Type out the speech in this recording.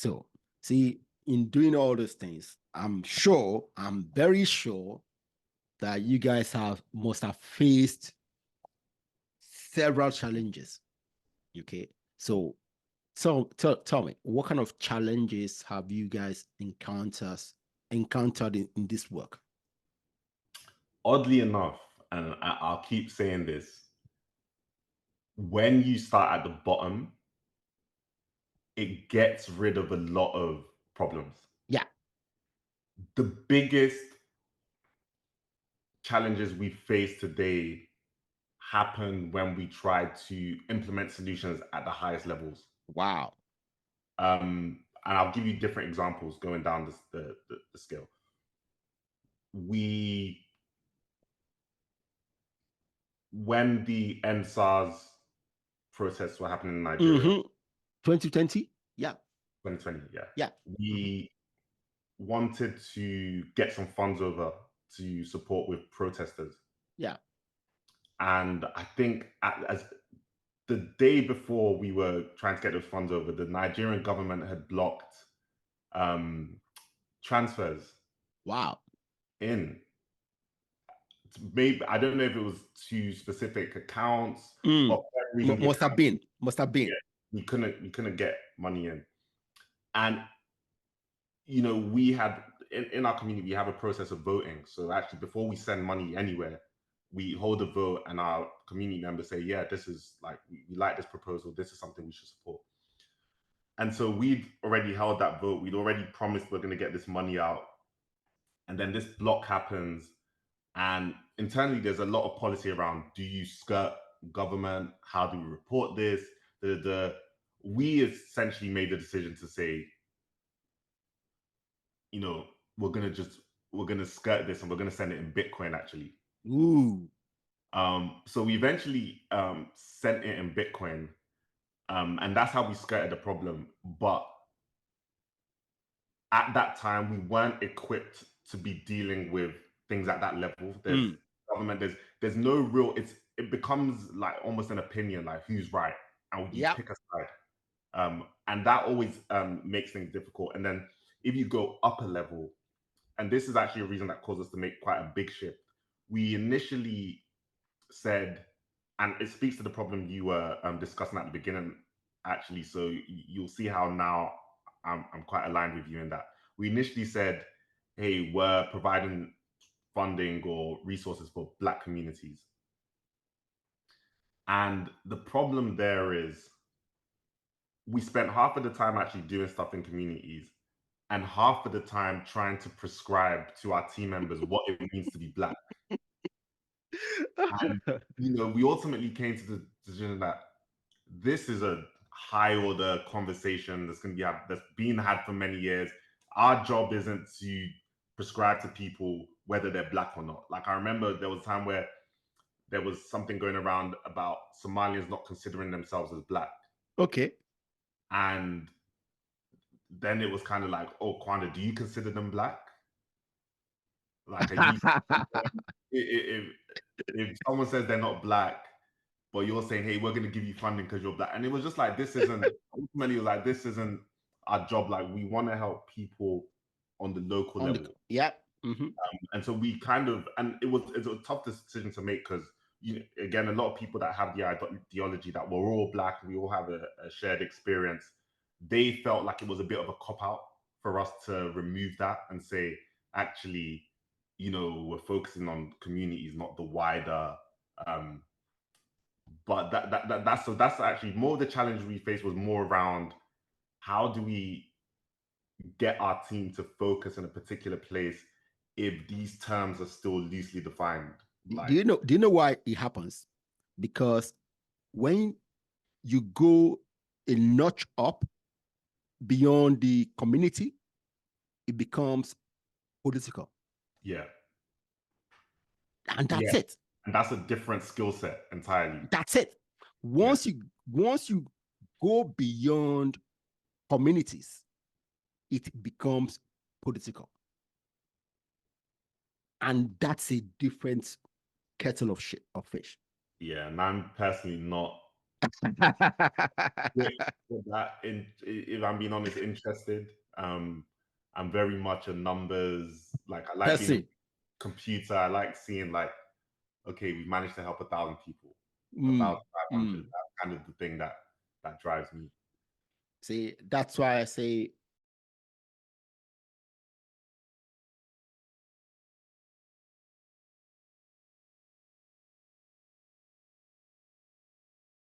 So, see, in doing all those things, I'm very sure that you guys must have faced several challenges. Okay. So tell me, what kind of challenges have you guys encountered in this work? Oddly enough, and I'll keep saying this, when you start at the bottom, it gets rid of a lot of problems. Yeah. The biggest challenges we face today happen when we try to implement solutions at the highest levels. Wow. And I'll give you different examples going down the scale. When the NSARS protests were happening in Nigeria, 2020, yeah. 2020, yeah. Yeah. We wanted to get some funds over to support with protesters. Yeah. And I think as the day before we were trying to get those funds over, the Nigerian government had blocked transfers. Wow. In. Maybe I don't know if it was to specific accounts, but must have been. Yeah, we couldn't get money in. And we had in our community, we have a process of voting. So actually, before we send money anywhere, we hold a vote, and our community members say, yeah, this is like, we like this proposal, this is something we should support. And so we'd already held that vote, we'd already promised we're going to get this money out. And then this block happens, and internally there's a lot of policy around, do you skirt government? How do we report this? We essentially made the decision to say, we're gonna skirt this, and we're gonna send it in Bitcoin actually. Ooh. So we eventually sent it in Bitcoin, and that's how we skirted the problem. But at that time, we weren't equipped to be dealing with things at that level. There's government. There's no real. It becomes like almost an opinion, like who's right, and you pick a side. And that always makes things difficult. And then if you go up a level, and this is actually a reason that caused us to make quite a big shift. We initially said, and it speaks to the problem you were discussing at the beginning, actually. So you'll see how now I'm quite aligned with you in that. We initially said, hey, we're providing funding or resources for Black communities. And the problem there is we spent half of the time actually doing stuff in communities and half of the time trying to prescribe to our team members what it means to be Black. And, we ultimately came to the decision that this is a high order conversation that's being had for many years. Our job isn't to prescribe to people whether they're Black or not. Like, I remember there was a time where there was something going around about Somalians not considering themselves as Black. Okay. And then it was kind of like, oh, Kwanda, do you consider them Black? Like, if someone says they're not Black, but you're saying, hey, we're going to give you funding because you're Black. And it was just like, this isn't our job. Like, we want to help people on the local level. And so we it was a tough decision to make because, again, a lot of people that have the ideology that we're all Black, we all have a shared experience, they felt like it was a bit of a cop-out for us to remove that and say, actually, we're focusing on communities, not the wider. But that's actually more of the challenge we faced was more around how do we get our team to focus in a particular place if these terms are still loosely defined. Do you know why it happens? Because when you go a notch up beyond the community, it becomes political. Yeah. And that's it. And that's a different skill set entirely. That's it. Once you go beyond communities, it becomes political. And that's a different kettle of fish. Yeah, and I'm personally not With that, if I'm being honest, interested. I'm very much a numbers, like I like being a computer. I like seeing like, okay, we managed to help 1,000 people, 1,500. That's kind of the thing that drives me. See, that's why I say